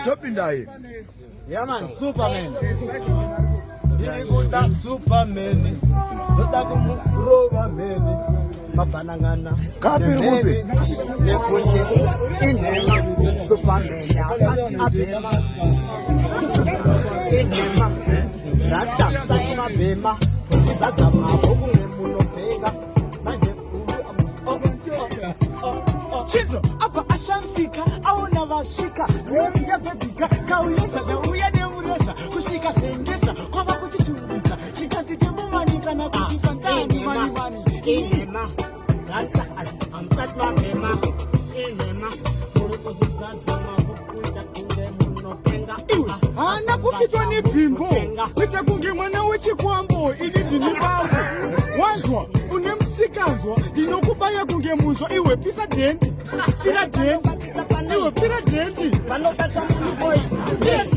Stop in there. Yeah man, Superman. Good Superman. Mabanangana. Kapir mupi. Superman. Rasta sama bema. Sasa mabomu munopega. Chizo, apa ashamfika, aona washika. Kuwezi ya bebika, kauleza na uyade ureza. Kushika sengesa, kwa wakuchichuriza. Kikati jemu manika na kukifantani mani. Inema, rasta amsatma bema. Inema, kuruko zizanza mabukucha kunde munopenga. Ana kufitwa ni bimbo. Wita kunge mwana wechi kwambo, ili dini babu. Wanzwa, unemsikanzwa, dinokubaya kunge munzwa, iwe pisa dendi. Pira dendi. Iwe pira dendi. Pira dendi.